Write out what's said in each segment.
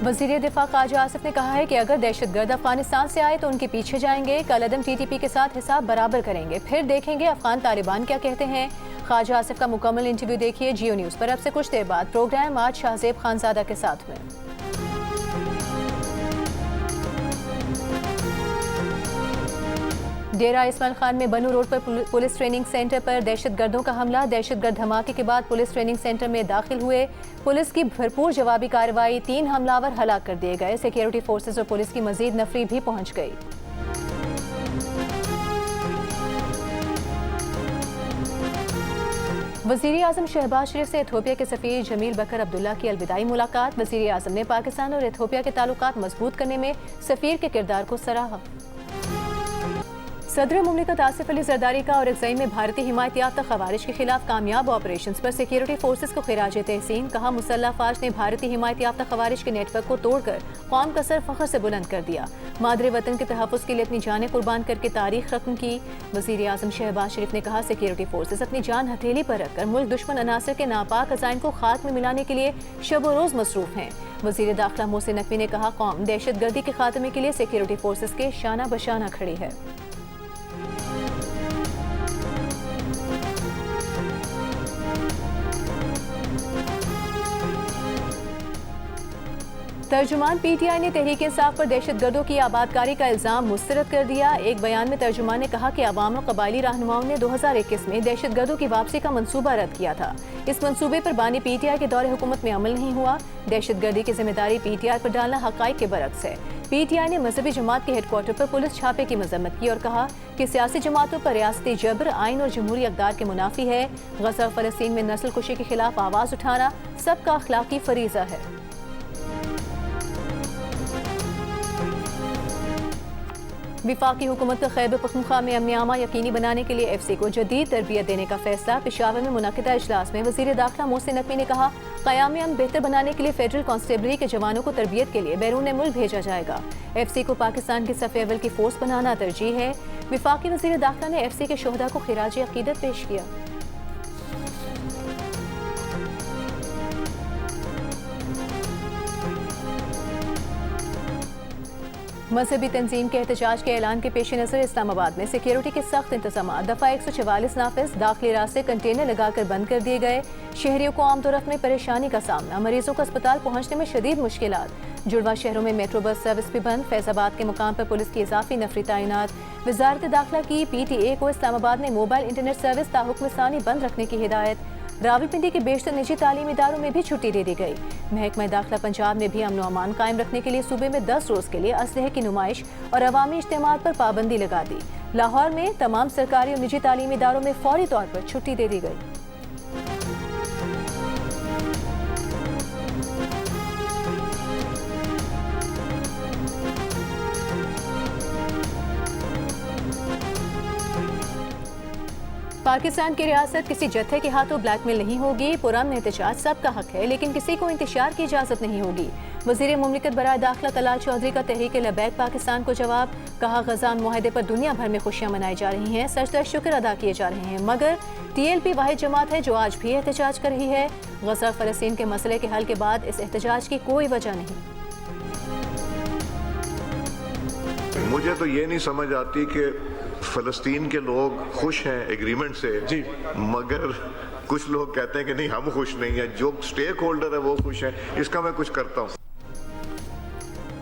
वज़ीर दिफा ख्वाजा आसिफ ने कहा है कि अगर दहशतगर्द अफगानिस्तान से आए तो उनके पीछे जाएंगे। कल TTP के साथ हिसाब बराबर करेंगे, फिर देखेंगे अफगान तालिबान क्या कहते हैं। ख्वाजा आसिफ का मुकम्मल इंटरव्यू देखिए जियो न्यूज़ पर। अब से कुछ देर बाद प्रोग्राम आज शाहजेब खानजादा के साथ में। डेरा इस्माइल खान में बनू रोड पर पुलिस ट्रेनिंग सेंटर पर दहशतगर्दों का हमला। दहशतगर्द धमाके के बाद पुलिस ट्रेनिंग सेंटर में दाखिल हुए। पुलिस की भरपूर जवाबी कार्रवाई, 3 हमलावर हलाक कर दिए गए। सिक्योरिटी फोर्सेस और पुलिस की मजीद नफरी भी पहुंच गई। वज़ीर आज़म शहबाज शरीफ से इथियोपिया के सफ़ीर जमील बकर अब्दुल्ला की अलविदाई मुलाकात। वज़ीर आज़म ने पाकिस्तान और इथियोपिया के ताल्लुकात मजबूत करने में सफ़ीर के किरदार को सराहा। सदर मुमलिकत आसिफ अली जरदारी का और अगज़ई में भारतीय हिमायत याफ्ता खवारिज के खिलाफ कामयाब ऑपरेशन पर सिक्योरिटी फोर्सेस को खिराज तहसीन। कहा, मुसल्लह फाज ने भारतीय हिमायत याफ्ता खवारिज के नेटवर्क को तोड़कर कौम का सर फख्र से बुलंद कर दिया। मादरे वतन के तहफ़्फ़ुज़ के लिए अपनी जानें कुर्बान करके तारीख रकम की। वज़ीर आज़म शहबाज शरीफ ने कहा, सिक्योरिटी फोर्सेस अपनी जान हथेली पर रखकर मुल्क दुश्मन अनासर के नापाक अज़ाइम को खाक में मिलाने के लिए शब रोज़ मसरूफ़ हैं। वज़ीर दाखिला मोहसिन नकवी ने कहा, कौम दहशतगर्दी के खात्मे के लिए सिक्योरिटी फोर्सेस के शाना बशाना खड़ी है। तर्जुमान PTI ने तहरीक इंसाफ पर दहशतगर्दों की आबादकारी का इल्ज़ाम मुस्तरद कर दिया। एक बयान में तर्जुमान ने कहा कि अवाम और कबायली रहनुमाओं ने 2021 में दहशतगर्दों की वापसी का मंसूबा रद्द किया था। इस मंसूबे पर बानी PTI के दौरे हुकूमत में अमल नहीं हुआ। दहशतगर्दी की जिम्मेदारी PTI पर डालना हक़ाइक़ के बरक्स है। PTI ने मजहबी जमात के हेडक्वार्टर पर पुलिस छापे की मजम्मत की और कहा कि सियासी जमातों पर रियासती जबर, आइन और जमहूरी अक़दार के मुनाफी है। गज़ा और फ़लस्तीन में नस्ल कुशी के खिलाफ आवाज़ उठाना सबका अखलाकी फरीज़ा है। विफाकी हुकूमत का खैबर पख्तूनख्वा में अमन-ए-आमा यकीनी बनाने के लिए FC को जदीद तरबियत देने का फैसला। पेशावर में मुनक़िदा इजलास में वज़ीर दाखिला मोहसिन नकवी ने कहा, क़याम अमन बेहतर बनाने के लिए फेडरल कांस्टेबलरी के जवानों को तरबियत के लिए बैरून मुल्क भेजा जाएगा। FC को पाकिस्तान की सफ़े अव्वल की फोर्स बनाना तरजीह है। विफाकी वज़ीर दाखिला ने FC के शोहदा को खिराज अक़ीदत पेश किया। मजहबी तंजीम के एहतजाज के ऐलान के पेश नज़र इस्लामाबाद में सिक्योरिटी के सख्त इंतजाम। दफ़ा 144 नाफिज दाखिली रास्ते कंटेनर लगाकर बंद कर दिए गए। शहरियों को आमदोरफ्त में परेशानी का सामना, मरीजों को अस्पताल पहुंचने में शदीद मुश्किलात। जुड़वा शहरों में मेट्रो बस सर्विस भी बंद। फैजाबाद के मुकाम पर पुलिस की इजाफी नफरी तैनात। वजारत दाखिला की PTA को इस्लामाबाद में मोबाइल इंटरनेट सर्विस ताहुक्म सानी बंद रखने की हिदायत। रावलपिंडी के बेशतर निजी तालीमी इदारों में भी छुट्टी दे दी गई। महकमा दाखिला पंजाब ने भी अमन व अमान कायम रखने के लिए सूबे में 10 रोज़ के लिए असलहे की नुमाइश और अवामी इज्तिमात पर पाबंदी लगा दी। लाहौर में तमाम सरकारी और निजी तालीमी इदारों में फौरी तौर पर छुट्टी दे दी गई। पाकिस्तान की रियासत किसी जत्थे के हाथों ब्लैकमेल नहीं होगी। पुरअमन एहतजाज सबका हक है, लेकिन किसी को इंतशार की इजाज़त नहीं होगी। वज़ीर मुमलिकत बराए दाखिला तलाल चौधरी का तहरीक लबैक पाकिस्तान को जवाब। कहा, गज़ान मुआहदे पर दुनिया भर में खुशियाँ मनाई जा रही हैं, सजदा शुक्र अदा किए जा रहे हैं, मगर TLP वाहिद जमात है जो आज भी एहतजाज कर रही है। गज़ा फ़लस्तीन के मसले के हल के बाद इस एहतजाज की कोई वजह नहीं। मुझे तो ये नहीं समझ आती कि फ़लस्तीन के लोग खुश हैं एग्रीमेंट से जी, मगर कुछ लोग कहते हैं कि नहीं हम खुश नहीं हैं, जो स्टेक होल्डर है वो खुश है। इसका मैं कुछ करता हूँ।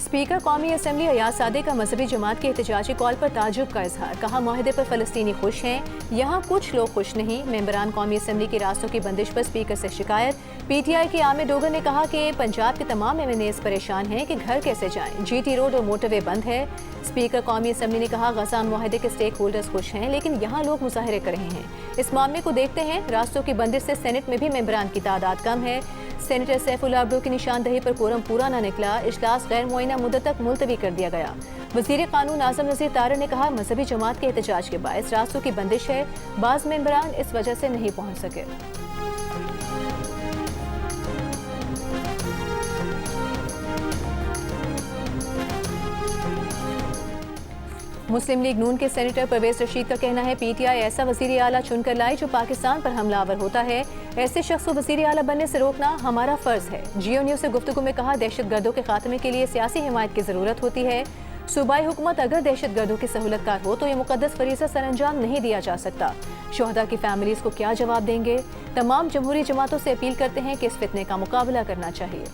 स्पीकर कौमी असम्बली अयाज सादिक का मजहबी जमात के एहतजाजी कॉल पर ताजुब का इजहार। कहा, मुआहदे पर फ़लस्तीनी खुश हैं, यहाँ कुछ लोग खुश नहीं। मेंबरान कौमी असम्बली के रास्तों की बंदिश पर स्पीकर से शिकायत। PTI के आमिर डोगर ने कहा कि पंजाब के तमाम MNAs परेशान हैं कि घर कैसे जाएं। GT रोड और मोटरवे बंद है। स्पीकर कौमी असम्बली ने कहा, गज़ा मुआहदे के स्टेक होल्डर्स खुश हैं, लेकिन यहाँ लोग मुजाहरे कर रहे हैं। इस मामले को देखते हैं। रास्तों की बंदिश से सेनेट में भी मेंबरान की तादाद कम है। सेनेटर सैफुल्लाह अब्दू की निशानदही पर कोरम पूरा न निकला। इजलास गैर मुअय्यना मुद्दत तक मुलतवी कर दिया गया। वज़ीर कानून आज़म नज़ीर तारड़ ने कहा, मजहबी जमात के एहतजाज के बायस रास्तों की बंदिश है, बाज़ मेंबरान इस वजह से नहीं पहुँच सके। मुस्लिम लीग नून के सेनेटर परवेज रशीद का कहना है पीटीआई ऐसा वजीर आला चुनकर लाई जो पाकिस्तान पर हमलावर होता है। ऐसे शख्स को वजीर आला बनने से रोकना हमारा फर्ज है। जियो न्यूज से गुफ्तगू में कहा दहशतगर्दों के खात्मे के लिए सियासी हिमायत की जरूरत होती है। सूबाई हुकूमत अगर दहशतगर्दों की सहूलतकार हो तो ये मुकद्दस फरीज़ा सरअंजाम नहीं दिया जा सकता। शोहदा की फैमिलीज को क्या जवाब देंगे। तमाम जमहूरी जमातों से अपील करते हैं कि इस फितने का मुकाबला करना चाहिए।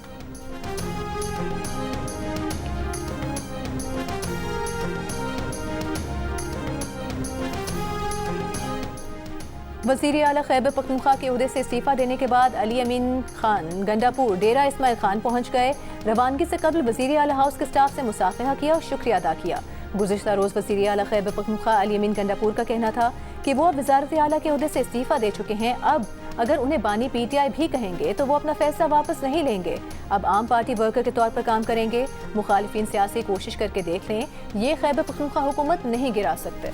वज़ीर आला खैबर पख्तूनख्वा के ओहदे से इस्तीफा देने के बाद अली अमीन खान गंडापुर डेरा इस्माइल खान पहुंच गए। रवानगी से कबल वज़ीर आला हाउस के स्टाफ से मुसाफिहा किया और शुक्रिया अदा किया। गुज़िश्ता रोज़ वज़ीर आला खैबर पख्तूनख्वा अली अमीन गंडापुर का कहना था कि वो अब वज़ारत आला के ओहदे से इस्तीफा दे चुके हैं। अब अगर उन्हें बानी पीटीआई भी कहेंगे तो वो अपना फैसला वापस नहीं लेंगे। अब आम पार्टी वर्कर के तौर पर काम करेंगे। मुखालिफिन सियासी कोशिश करके देख लें, ये खैबर पख्तूनख्वा हुकूमत नहीं गिरा सकते।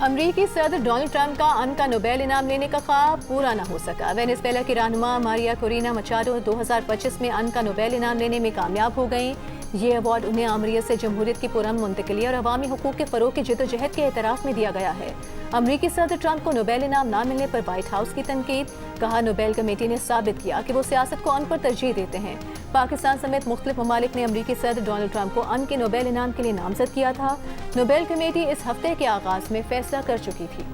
अमरीकी सदर डोनाल्ड ट्रंप का अमन का नोबेल इनाम लेने का ख्वाब पूरा न हो सका। वेनेजुएला की रहनुमा मारिया कोरिना मचाडो 2025 में अमन का नोबेल इनाम लेने में कामयाब हो गईं। ये अवार्ड उन्हें आमरीत से जमहूरियत की पुरअमन मुंतकिली और अवामी हुकूक के फरोग की जद्दोजहद के एतराफ़ में दिया गया है। अमरीकी सदर ट्रंप को नोबेल इनाम न मिलने पर व्हाइट हाउस की तनकीद। कहा नोबेल कमेटी ने साबित किया कि वो सियासत को अमन पर तरजीह देते हैं। पाकिस्तान समेत मुख्तलिफ ममालिक ने अमरीकी सदर डोनाल्ड ट्रंप को अमन के नोबेल इनाम के लिए नामजद किया था। नोबेल कमेटी इस हफ्ते के आगाज में फैसला कर चुकी थी।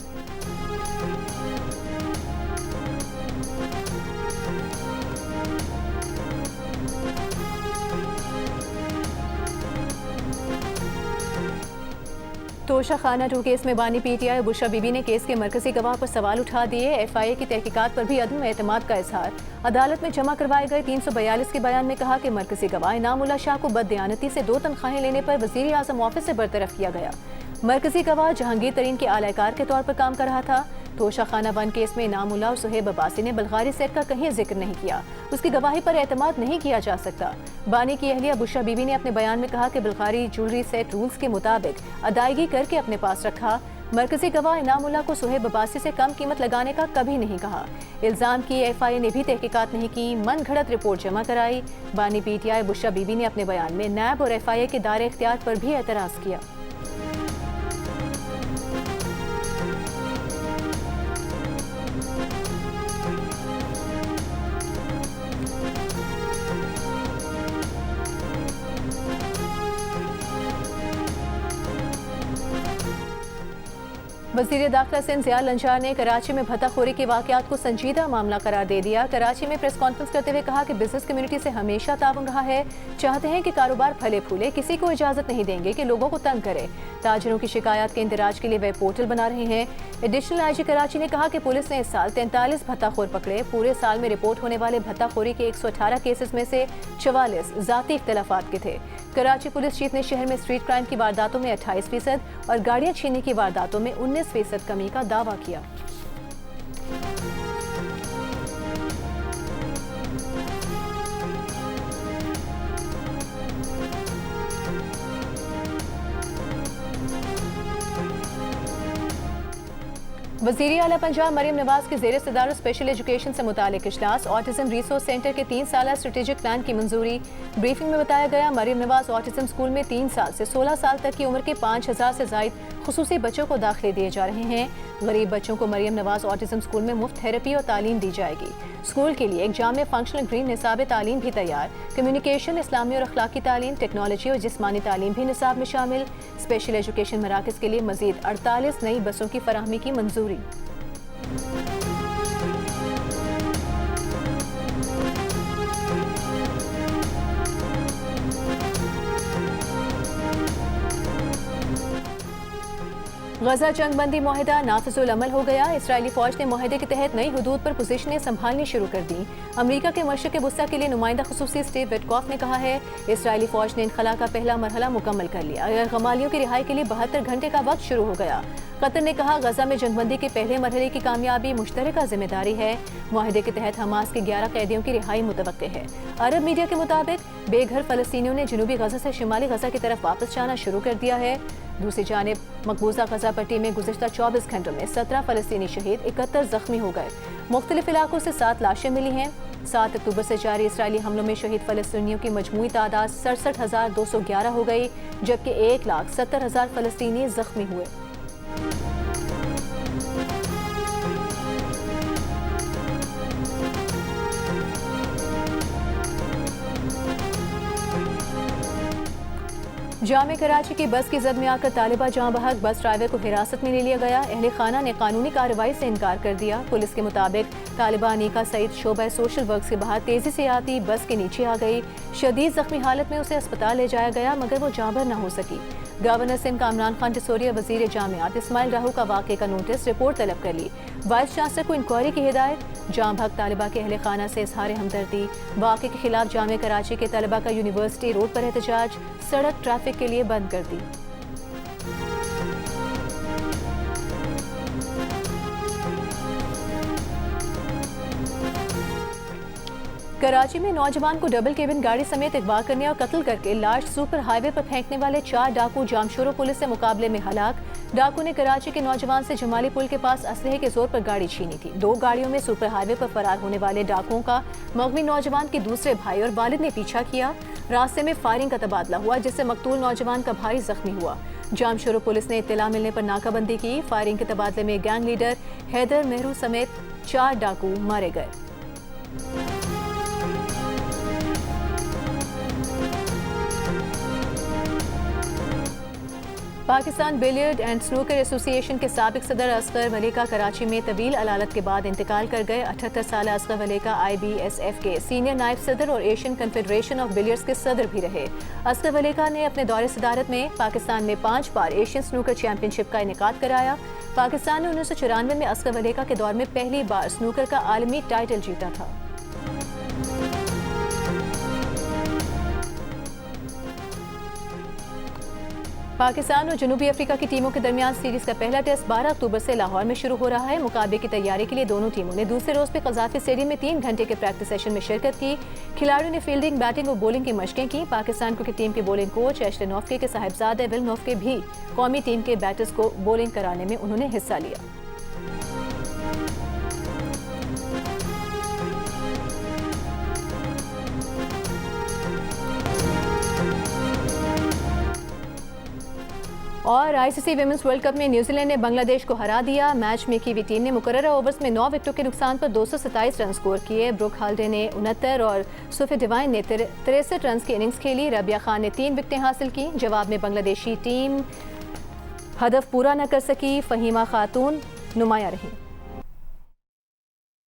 तोशा खाना 2 केस में बानी पीटीआई बुशरा बीबी ने केस के मरकजी गवाह पर सवाल उठा दिए। एफआईए की तहकीकात पर भी अदम एतमाद का इजहार। अदालत में जमा करवाए गए 342 के बयान में कहा कि मरकजी गवाह इनामुल्लाह शाह को बददयानती से 2 तनख्वाहें लेने पर वज़ीर आज़म ऑफिस से बरतरफ किया गया। मरकजी गवाह जहांगीर तरीन के आलाकार के तौर पर काम कर रहा था। तोशा खाना 1 केस में इनामुल्लाह और सुहेब अब्बासी ने बल्गारी सेट का कहीं जिक्र नहीं किया। उसकी गवाही पर एतमाद नहीं किया जा सकता। बानी की अहलिया बुशरा बीबी ने अपने बयान में कहा कि बल्गारी ज्वेलरी सेट रूल्स के मुताबिक अदायगी करके अपने पास रखा। मरकजी गवाह इनामुल्लाह को सुहेब अब्बासी से कम कीमत लगाने का कभी नहीं कहा। इल्जाम की एफआईए ने भी तहकीकात नहीं की, मन घड़त रिपोर्ट जमा कराई। बानी पीटीआई बुशरा बीबी ने अपने बयान में नैब और एफआईए के दायरे इख्तियार पर भी एतराज किया। वज़ीर दाखिला सिंध ज़िया लंजार ने कराची में भत्ताखोरी के वाक़यात को संजीदा मामला करार दे दिया। कराची में प्रेस कॉन्फ्रेंस करते हुए कहा कि बिजनेस कम्युनिटी से हमेशा ताउन रहा है। चाहते हैं कि कारोबार फले फूले, किसी को इजाज़त नहीं देंगे कि लोगों को तंग करे। ताजिरों की शिकायत के इंदराज के लिए वेब पोर्टल बना रहे हैं। एडिशनल आईजी कराची ने कहा कि पुलिस ने इस साल 43 भत्ताखोर पकड़े। पूरे साल में रिपोर्ट होने वाले भत्ताखोरी के 118 केसेस में से 44 ज़ाती इख्तलाफात के थे। कराची पुलिस चीफ ने शहर में स्ट्रीट क्राइम की वारदातों में 28% और गाड़ियां छीनने की वारदातों में 19% कमी का दावा किया। वज़ीर आला पंजाब मरियम नवाज के ज़ेर सदारत स्पेशल एजुकेशन से मुतालिक इजलास। ऑटिज्म रिसोर्स सेंटर के 3 साला स्ट्रेटेजिक प्लान की मंजूरी। ब्रीफिंग में बताया गया मरियम नवाज ऑटिज्म स्कूल में 3 साल से 16 साल तक की उम्र के 5000 से ज़ायद खुसूसी बच्चों को दाखिले दिए जा रहे हैं। गरीब बच्चों को मरियम नवाज ऑटिज्म स्कूल में मुफ्त थेरेपी और तालीम दी जाएगी। स्कूल के लिए एक जामे फंक्शनल ग्रीन निसाब तालीम भी तैयार। कम्युनिकेशन, इस्लामी और अखलाकी तालीम, टेक्नोलॉजी और जिस्मानी तालीम भी निसाब में शामिल। स्पेशल एजुकेशन मराकज़ के लिए मजीद 48 नई बसों की फराहमी की मंजूरी। गजा जंगबंदी मुआहिदा नाफिजुल अमल हो गया। इसराइली फौज ने मुआहिदे के तहत नई हुदूद पर पोजीशनें संभालनी शुरू कर दी। अमरीका के मशरिक़ वुस्ता के लिए नुमाइंदा खुसूसी स्टीव विटकॉफ ने कहा है इसराइली फौज ने इनखला का पहला मरहला मुकम्मल कर लिया। गमालियों की रिहाई के लिए 72 घंटे का वक्त शुरू हो गया। कतर ने कहा गजा में जंगबंदी के पहले मरहले की कामयाबी मुश्तरका जिम्मेदारी है। मुआहिदे के तहत हमास के 11 कैदियों की रिहाई मुतवक्के है। अरब मीडिया के मुताबिक बेघर फलस्तीनियों ने जनूबी गजा से शिमाली गजा की तरफ वापस जाना शुरू कर दिया है। दूसरी जानिब मकबूजा गजा पट्टी में गुज़िश्ता 24 घंटों में 17 फलस्तीनी शहीद, 71 जख्मी हो गए। मुख्तलिफ इलाकों से 7 लाशें मिली हैं। 7 अक्टूबर से जारी इसराइली हमलों में शहीद फलस्तीनियों की मजमूई तादाद 67,211 हो गई, जबकि 1,70,000 फलस्तीनी जख्मी हुए। जामे कराची की बस की जद में आकर तालिबा जाँ बहक बस ड्राइवर को हिरासत में ले लिया गया। अहले खाना ने कानूनी कार्रवाई से इनकार कर दिया। पुलिस के मुताबिक तालिबा अनीका सईद शोबा सोशल वर्क के बाहर तेजी से आती बस के नीचे आ गई। शदीद जख्मी हालत में उसे अस्पताल ले जाया गया, मगर वो जाँबर न हो सकी। गवर्नर सिंध कामरान खान टिसोरिया वजीर जामियात इस्माइल राहू का वाक़े का नोटिस रिपोर्ट तलब कर ली। वाइस चांसलर को इंक्वायरी की हिदायत। जाँ भग तालिबा के अहले खाना से इजहार हमदर्दी। वाक़े के खिलाफ जामे कराची के तलबा का यूनिवर्सिटी रोड पर एहतजाज, सड़क ट्रैफिक के लिए बंद कर दी। कराची में नौजवान को डबल केबिन गाड़ी समेत अगवा करने और कत्ल करके लाश सुपर हाईवे पर फेंकने वाले 4 डाकू जामशोरो पुलिस से मुकाबले में हलाक। डाकू ने कराची के नौजवान से जमाली पुल के पास असलहे के जोर पर गाड़ी छीनी थी। 2 गाड़ियों में सुपर हाईवे पर फरार होने वाले डाकुओं का मगवी नौजवान के दूसरे भाई और वालिद ने पीछा किया। रास्ते में फायरिंग का तबादला हुआ, जिससे मकतूल नौजवान का भाई जख्मी हुआ। जामशोरो पुलिस ने इत्तला मिलने पर नाकाबंदी की। फायरिंग के तबादले में गैंग लीडर हैदर मेहरू समेत 4 डाकू मारे गए। Pakistan billiard and snooker association के साबिक सदर असगर वली का कराची में तवील अलालत के बाद इंतकाल कर गए। 78 साल असगर वली का IBSF के सीनियर नायब सदर और एशियन कन्फेडरेशन ऑफ बिलियर्ड्स के सदर भी रहे। असगर वली ने अपने दौरे सदारत में पाकिस्तान में 5 बार एशियन स्नूकर चैंपियनशिप का इनेकाद कराया। पाकिस्तान ने 1994 में असगर वली के दौर में पहली बार स्नूकर का आलमी टाइटल जीता था। पाकिस्तान और जनूबी अफ्रीका की टीमों के दरमियान सीरीज का पहला टेस्ट 12 अक्टूबर से लाहौर में शुरू हो रहा है। मुकाबले की तैयारी के लिए दोनों टीमों ने दूसरे रोज पे कज़ाफी स्टेडियम में 3 घंटे के प्रैक्टिस सेशन में शिरकत की। खिलाड़ियों ने फील्डिंग, बैटिंग और बॉलिंग की मशकें की। पाकिस्तान क्रिकेट टीम के बॉलिंग कोच एशले नोफ्के के साहिबजादे विल नोफ्के भी कौमी टीम के बैटर्स को बॉलिंग कराने में उन्होंने हिस्सा लिया। और ICC विमेंस वर्ल्ड कप में न्यूजीलैंड ने बांग्लादेश को हरा दिया। मैच में कीवी टीम ने मुकर्ररा ओवर्स में 9 विकेटों के नुकसान पर 227 रन स्कोर किए। ब्रुक हाल्डे ने 69 और सुफी डिवाइन ने 63 रन की इनिंग्स खेली। रबिया खान ने 3 विकेटें हासिल की। जवाब में बांग्लादेशी टीम हदफ पूरा न कर सकी। फहीमा खातून नुमाया रही।